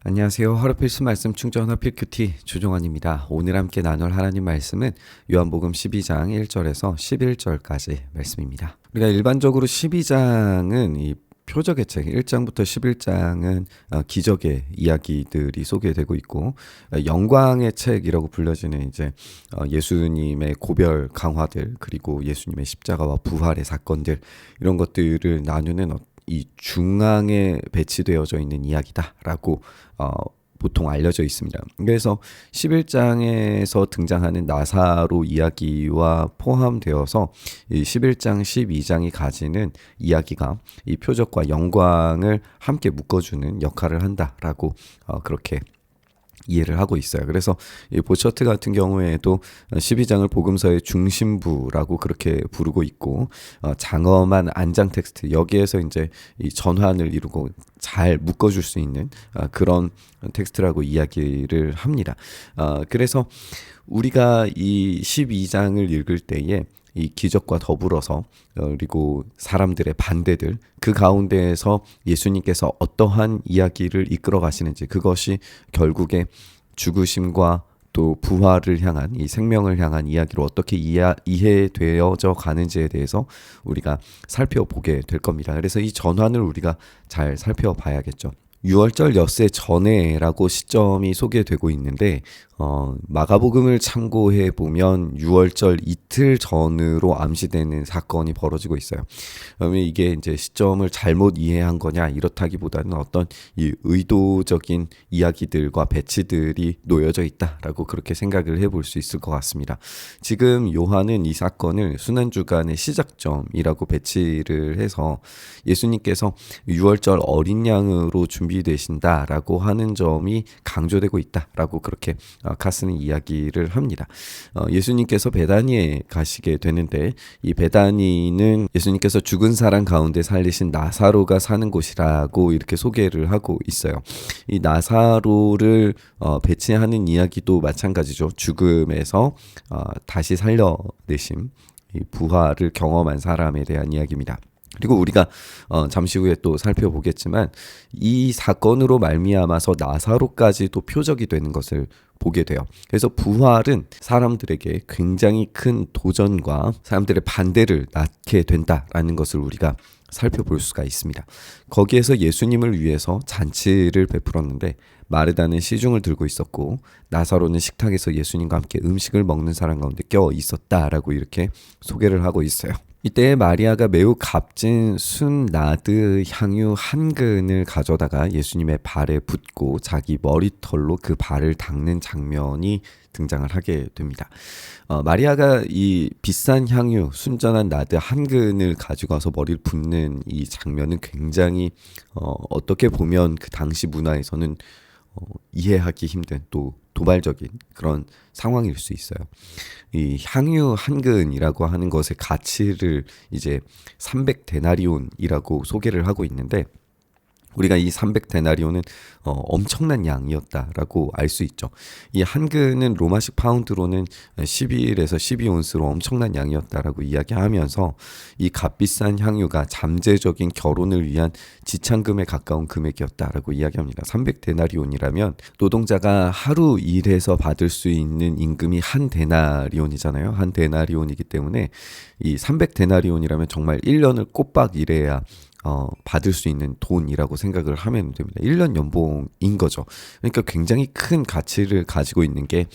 안녕하세요. 하루 필수 말씀 충전 하필 큐티 조종환입니다. 오늘 함께 나눌 하나님 말씀은 요한복음 12장 1절에서 11절까지 말씀입니다. 우리가 일반적으로 12장은 이 표적의 책 1장부터 11장은 기적의 이야기들이 소개되고 있고, 영광의 책이라고 불려지는 이제 예수님의 고별 강화들, 그리고 예수님의 십자가와 부활의 사건들, 이런 것들을 나누는 이 중앙에 배치되어져 있는 이야기다라고 보통 알려져 있습니다. 그래서 11장에서 등장하는 나사로 이야기와 포함되어서 이 11장, 12장이 가지는 이야기가 이 표적과 영광을 함께 묶어주는 역할을 한다라고 그렇게 이해를 하고 있어요. 그래서 이 보처트 같은 경우에도 12장을 복음서의 중심부라고 그렇게 부르고 있고, 장엄한 안장 텍스트, 여기에서 이제 이 전환을 이루고 잘 묶어줄 수 있는 그런 텍스트라고 이야기를 합니다. 그래서 우리가 이 12장을 읽을 때에 이 기적과 더불어서 그리고 사람들의 반대들, 그 가운데에서 예수님께서 어떠한 이야기를 이끌어 가시는지, 그것이 결국에 죽으심과 또 부활을 향한, 이 생명을 향한 이야기로 어떻게 이해되어져 가는지에 대해서 우리가 살펴보게 될 겁니다. 그래서 이 전환을 우리가 잘 살펴봐야겠죠. 6월절 엿새 전에라고 시점이 소개되고 있는데, 마가복음을 참고해 보면 6월절 이틀 전으로 암시되는 사건이 벌어지고 있어요. 그러면 이게 이제 시점을 잘못 이해한 거냐, 이렇다기보다는 어떤 이 의도적인 이야기들과 배치들이 놓여져 있다라고 그렇게 생각을 해볼 수 있을 것 같습니다. 지금 요한은 이 사건을 순환주간의 시작점이라고 배치를 해서 예수님께서 6월절 어린 양으로 준비되신다라고 하는 점이 강조되고 있다라고 그렇게 카스는 이야기를 합니다. 예수님께서 베다니에 가시게 되는데, 이 베다니는 예수님께서 죽은 사람 가운데 살리신 나사로가 사는 곳이라고 이렇게 소개를 하고 있어요. 이 나사로를 배치하는 이야기도 마찬가지죠. 죽음에서 다시 살려내심, 이 부활을 경험한 사람에 대한 이야기입니다. 그리고 우리가 잠시 후에 또 살펴보겠지만, 이 사건으로 말미암아서 나사로까지도 표적이 되는 것을 보게 돼요. 그래서 부활은 사람들에게 굉장히 큰 도전과 사람들의 반대를 낳게 된다라는 것을 우리가 살펴볼 수가 있습니다. 거기에서 예수님을 위해서 잔치를 베풀었는데, 마르다는 시중을 들고 있었고 나사로는 식탁에서 예수님과 함께 음식을 먹는 사람 가운데 껴 있었다라고 이렇게 소개를 하고 있어요. 이때 마리아가 매우 값진 순나드 향유 한 근을 가져다가 예수님의 발에 붓고 자기 머리털로 그 발을 닦는 장면이 등장을 하게 됩니다. 마리아가 이 비싼 향유, 순전한 나드 한 근을 가지고 와서 머리를 붓는 이 장면은 굉장히 어떻게 보면 그 당시 문화에서는 이해하기 힘든, 또 도발적인 그런 상황일 수 있어요. 이 향유 한 근이라고 하는 것의 가치를 이제 300데나리온이라고 소개를 하고 있는데, 우리가 이 300데나리온은 엄청난 양이었다라고 알 수 있죠. 이 한 근은 로마식 파운드로는 11에서 12온스로 엄청난 양이었다라고 이야기하면서, 이 값비싼 향유가 잠재적인 결혼을 위한 지참금에 가까운 금액이었다라고 이야기합니다. 300데나리온이라면 노동자가 하루 일해서 받을 수 있는 임금이 한 데나리온이잖아요. 한 데나리온이기 때문에 이 300데나리온이라면 정말 1년을 꼬박 일해야 받을 수 있는 돈이라고 생각을 하면 됩니다. 1년 연봉인 거죠. 그러니까 굉장히 큰 가치를 가지고 있는 게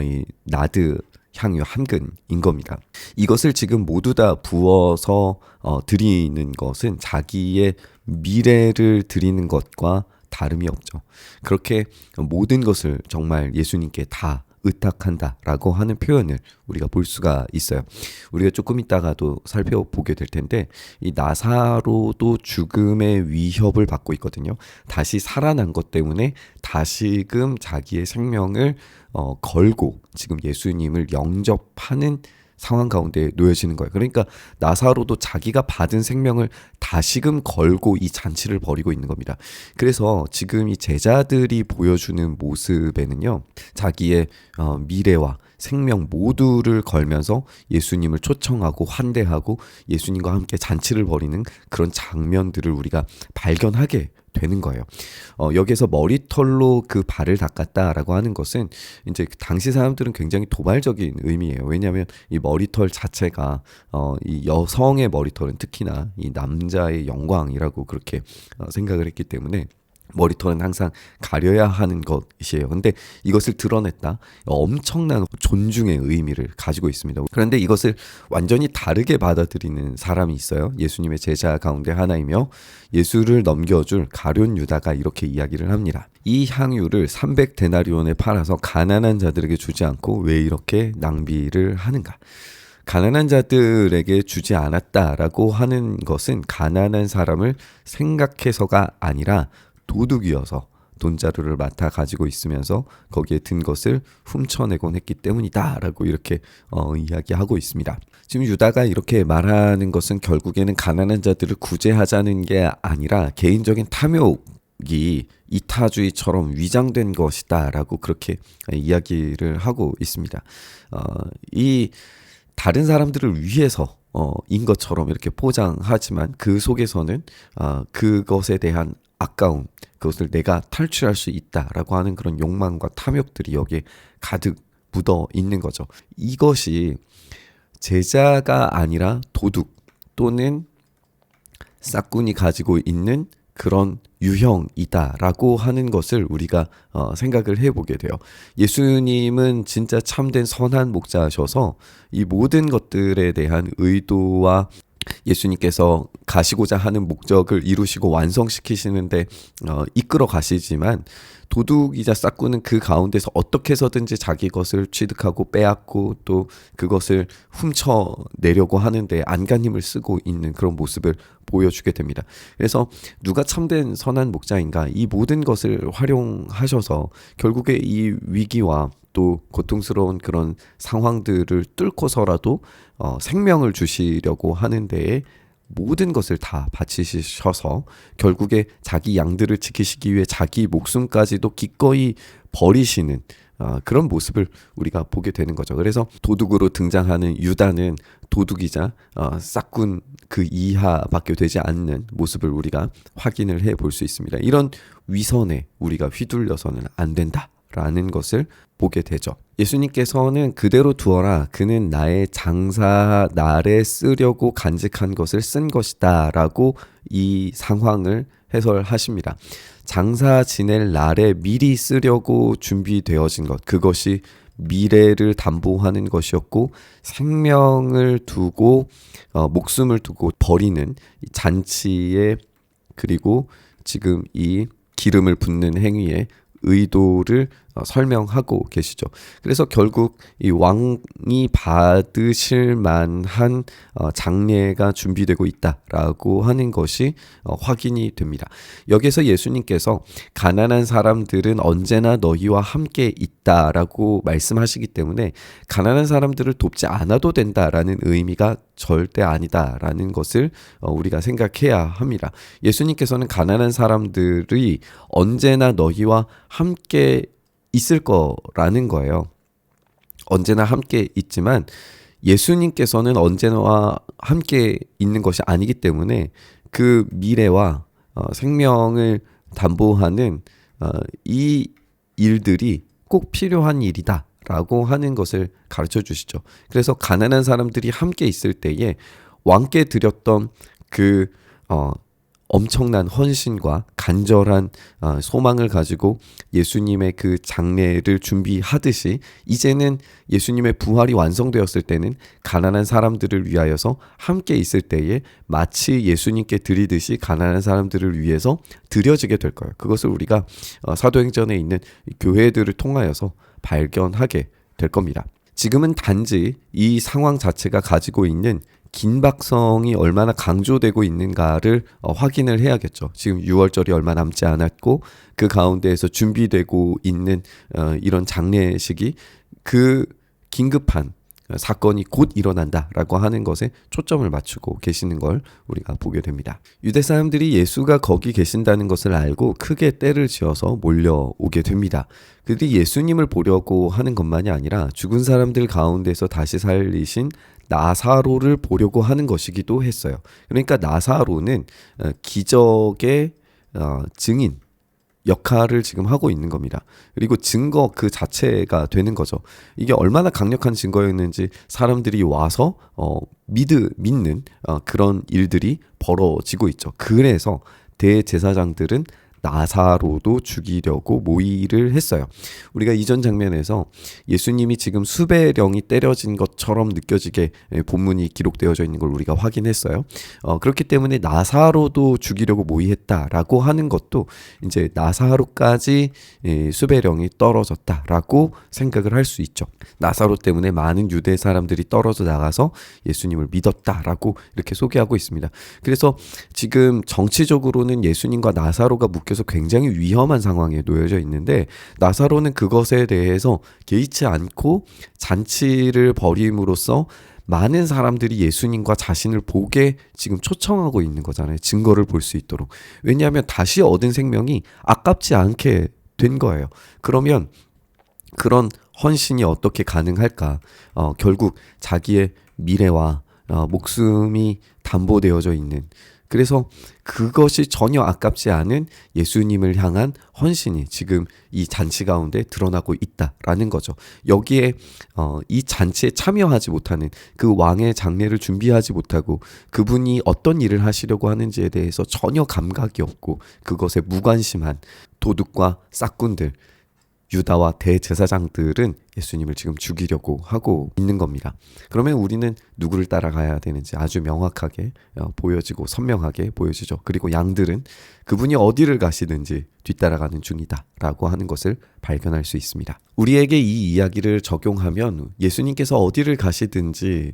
이 나드 향유 한 근인 겁니다. 이것을 지금 모두 다 부어서 드리는 것은 자기의 미래를 드리는 것과 다름이 없죠. 그렇게 모든 것을 정말 예수님께 다 의탁한다라고 하는 표현을 우리가 볼 수가 있어요. 우리가 조금 있다가도 살펴보게 될 텐데, 이 나사로도 죽음의 위협을 받고 있거든요. 다시 살아난 것 때문에 다시금 자기의 생명을 걸고 지금 예수님을 영접하는 상황 가운데 놓여지는 거예요. 그러니까 나사로도 자기가 받은 생명을 다시금 걸고 이 잔치를 벌이고 있는 겁니다. 그래서 지금 이 제자들이 보여주는 모습에는요, 자기의 미래와 생명 모두를 걸면서 예수님을 초청하고 환대하고 예수님과 함께 잔치를 벌이는 그런 장면들을 우리가 발견하게 되는 거예요. 여기서 머리털로 그 발을 닦았다라고 하는 것은 이제 당시 사람들은 굉장히 도발적인 의미예요. 왜냐하면 이 머리털 자체가 이 여성의 머리털은 특히나 이 남자의 영광이라고 그렇게 생각을 했기 때문에 머리털은 항상 가려야 하는 것이에요. 근데 이것을 드러냈다. 엄청난 존중의 의미를 가지고 있습니다. 그런데 이것을 완전히 다르게 받아들이는 사람이 있어요. 예수님의 제자 가운데 하나이며 예수를 넘겨줄 가룟 유다가 이렇게 이야기를 합니다. 이 향유를 300데나리온에 팔아서 가난한 자들에게 주지 않고 왜 이렇게 낭비를 하는가? 가난한 자들에게 주지 않았다라고 하는 것은 가난한 사람을 생각해서가 아니라 도둑이어서 돈자루를 맡아 가지고 있으면서 거기에 든 것을 훔쳐내곤 했기 때문이다라고 이렇게 이야기하고 있습니다. 지금 유다가 이렇게 말하는 것은 결국에는 가난한 자들을 구제하자는 게 아니라 개인적인 탐욕이 이타주의처럼 위장된 것이다라고 그렇게 이야기를 하고 있습니다. 이 다른 사람들을 위해서 인 것처럼 이렇게 포장하지만 그 속에서는 그것에 대한 아까움, 그것을 내가 탈출할 수 있다라고 하는 그런 욕망과 탐욕들이 여기에 가득 묻어 있는 거죠. 이것이 제자가 아니라 도둑 또는 싹군이 가지고 있는 그런 유형이다라고 하는 것을 우리가 생각을 해보게 돼요. 예수님은 진짜 참된 선한 목자셔서 이 모든 것들에 대한 의도와 예수님께서 가시고자 하는 목적을 이루시고 완성시키시는데 이끌어 가시지만 도둑이자 싹군은 그 가운데서 어떻게 해서든지 자기 것을 취득하고 빼앗고 또 그것을 훔쳐내려고 하는데 안간힘을 쓰고 있는 그런 모습을 보여주게 됩니다. 그래서 누가 참된 선한 목자인가? 이 모든 것을 활용하셔서 결국에 이 위기와 또 고통스러운 그런 상황들을 뚫고서라도 생명을 주시려고 하는 데에 모든 것을 다 바치셔서 결국에 자기 양들을 지키시기 위해 자기 목숨까지도 기꺼이 버리시는 그런 모습을 우리가 보게 되는 거죠. 그래서 도둑으로 등장하는 유다는 도둑이자 싹군 그 이하밖에 되지 않는 모습을 우리가 확인을 해볼 수 있습니다. 이런 위선에 우리가 휘둘려서는 안 된다라는 것을 보게 되죠. 예수님께서는 그대로 두어라. 그는 나의 장사 날에 쓰려고 간직한 것을 쓴 것이다 라고 이 상황을 해설하십니다. 장사 지낼 날에 미리 쓰려고 준비되어진 것, 그것이 미래를 담보하는 것이었고 생명을 두고 목숨을 두고 버리는 잔치에 그리고 지금 이 기름을 붓는 행위에 의도를 설명하고 계시죠. 그래서 결국 이 왕이 받으실 만한 장례가 준비되고 있다라고 하는 것이 확인이 됩니다. 여기서 예수님께서 가난한 사람들은 언제나 너희와 함께 있다라고 말씀하시기 때문에 가난한 사람들을 돕지 않아도 된다라는 의미가 절대 아니다라는 것을 우리가 생각해야 합니다. 예수님께서는 가난한 사람들이 언제나 너희와 함께 있을 거라는 거예요. 언제나 함께 있지만 예수님께서는 언제나 함께 있는 것이 아니기 때문에 그 미래와 생명을 담보하는 이 일들이 꼭 필요한 일이다 라고 하는 것을 가르쳐 주시죠. 그래서 가난한 사람들이 함께 있을 때에 왕께 드렸던 그 엄청난 헌신과 간절한 소망을 가지고 예수님의 그 장례를 준비하듯이 이제는 예수님의 부활이 완성되었을 때는 가난한 사람들을 위하여서 함께 있을 때에 마치 예수님께 드리듯이 가난한 사람들을 위해서 드려지게 될 거예요. 그것을 우리가 사도행전에 있는 교회들을 통하여서 발견하게 될 겁니다. 지금은 단지 이 상황 자체가 가지고 있는 긴박성이 얼마나 강조되고 있는가를 확인을 해야겠죠. 지금 6월절이 얼마 남지 않았고 그 가운데에서 준비되고 있는 이런 장례식이 그 긴급한 사건이 곧 일어난다라고 하는 것에 초점을 맞추고 계시는 걸 우리가 보게 됩니다. 유대 사람들이 예수가 거기 계신다는 것을 알고 크게 떼를 지어서 몰려오게 됩니다. 그들이 예수님을 보려고 하는 것만이 아니라 죽은 사람들 가운데서 다시 살리신 나사로를 보려고 하는 것이기도 했어요. 그러니까 나사로는 기적의 증인 역할을 지금 하고 있는 겁니다. 그리고 증거 그 자체가 되는 거죠. 이게 얼마나 강력한 증거였는지 사람들이 와서 믿는 그런 일들이 벌어지고 있죠. 그래서 대제사장들은 나사로도 죽이려고 모의를 했어요. 우리가 이전 장면에서 예수님이 지금 수배령이 때려진 것처럼 느껴지게 본문이 기록되어져 있는 걸 우리가 확인했어요. 그렇기 때문에 나사로도 죽이려고 모의했다라고 하는 것도 이제 나사로까지 수배령이 떨어졌다라고 생각을 할 수 있죠. 나사로 때문에 많은 유대 사람들이 떨어져 나가서 예수님을 믿었다라고 이렇게 소개하고 있습니다. 그래서 지금 정치적으로는 예수님과 나사로가 묶여서 굉장히 위험한 상황에 놓여져 있는데 나사로는 그것에 대해서 개의치 않고 잔치를 벌임으로써 많은 사람들이 예수님과 자신을 보게 지금 초청하고 있는 거잖아요. 증거를 볼 수 있도록. 왜냐하면 다시 얻은 생명이 아깝지 않게 된 거예요. 그러면 그런 헌신이 어떻게 가능할까? 결국 자기의 미래와 목숨이 담보되어져 있는, 그래서 그것이 전혀 아깝지 않은 예수님을 향한 헌신이 지금 이 잔치 가운데 드러나고 있다라는 거죠. 여기에 이 잔치에 참여하지 못하는, 그 왕의 장례를 준비하지 못하고 그분이 어떤 일을 하시려고 하는지에 대해서 전혀 감각이 없고 그것에 무관심한 도둑과 싹군들, 유다와 대제사장들은 예수님을 지금 죽이려고 하고 있는 겁니다. 그러면 우리는 누구를 따라가야 되는지 아주 명확하게 보여지고 선명하게 보여지죠. 그리고 양들은 그분이 어디를 가시든지 뒤따라가는 중이다라고 하는 것을 발견할 수 있습니다. 우리에게 이 이야기를 적용하면 예수님께서 어디를 가시든지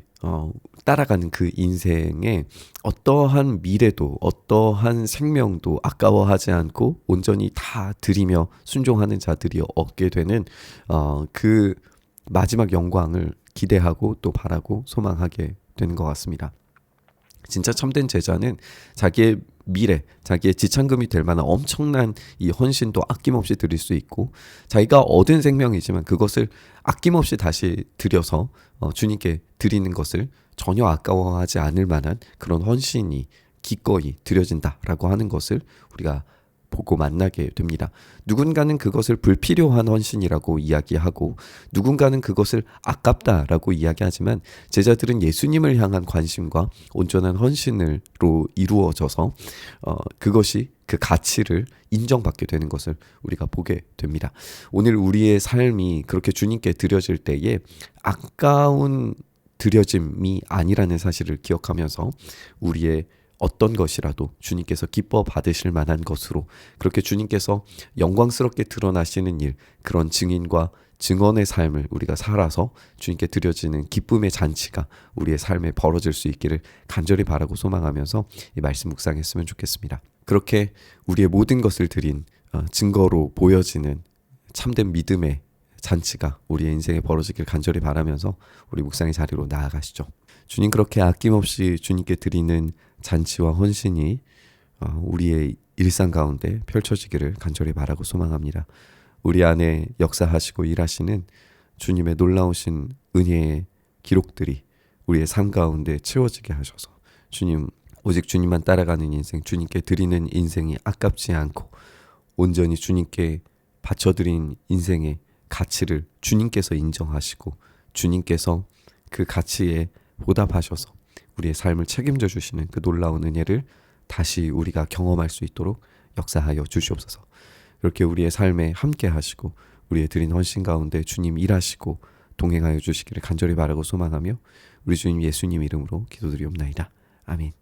따라가는 그 인생에 어떠한 미래도 어떠한 생명도 아까워하지 않고 온전히 다 드리며 순종하는 자들이 얻게 되는 그 마지막 영광을 기대하고 또 바라고 소망하게 되는 것 같습니다. 진짜 참된 제자는 자기의 미래, 자기의 지참금이 될 만한 엄청난 이 헌신도 아낌없이 드릴 수 있고, 자기가 얻은 생명이지만 그것을 아낌없이 다시 드려서 주님께 드리는 것을 전혀 아까워하지 않을 만한 그런 헌신이 기꺼이 드려진다라고 하는 것을 우리가 보고 만나게 됩니다. 누군가는 그것을 불필요한 헌신이라고 이야기하고 누군가는 그것을 아깝다라고 이야기하지만 제자들은 예수님을 향한 관심과 온전한 헌신으로 이루어져서 그것이 그 가치를 인정받게 되는 것을 우리가 보게 됩니다. 오늘 우리의 삶이 그렇게 주님께 드려질 때에 아까운 드려짐이 아니라는 사실을 기억하면서 우리의 어떤 것이라도 주님께서 기뻐 받으실 만한 것으로, 그렇게 주님께서 영광스럽게 드러나시는 일, 그런 증인과 증언의 삶을 우리가 살아서 주님께 드려지는 기쁨의 잔치가 우리의 삶에 벌어질 수 있기를 간절히 바라고 소망하면서 이 말씀 묵상했으면 좋겠습니다. 그렇게 우리의 모든 것을 드린 증거로 보여지는 참된 믿음의 잔치가 우리의 인생에 벌어지길 간절히 바라면서 우리 묵상의 자리로 나아가시죠. 주님, 그렇게 아낌없이 주님께 드리는 잔치와 헌신이 우리의 일상 가운데 펼쳐지기를 간절히 바라고 소망합니다. 우리 안에 역사하시고 일하시는 주님의 놀라우신 은혜의 기록들이 우리의 삶 가운데 채워지게 하셔서 주님, 오직 주님만 따라가는 인생, 주님께 드리는 인생이 아깝지 않고 온전히 주님께 바쳐드린 인생의 가치를 주님께서 인정하시고 주님께서 그 가치에 보답하셔서 우리의 삶을 책임져 주시는 그 놀라운 은혜를 다시 우리가 경험할 수 있도록 역사하여 주시옵소서. 그렇게 우리의 삶에 함께 하시고 우리의 드린 헌신 가운데 주님 일하시고 동행하여 주시기를 간절히 바라고 소망하며 우리 주님 예수님 이름으로 기도드리옵나이다. 아멘.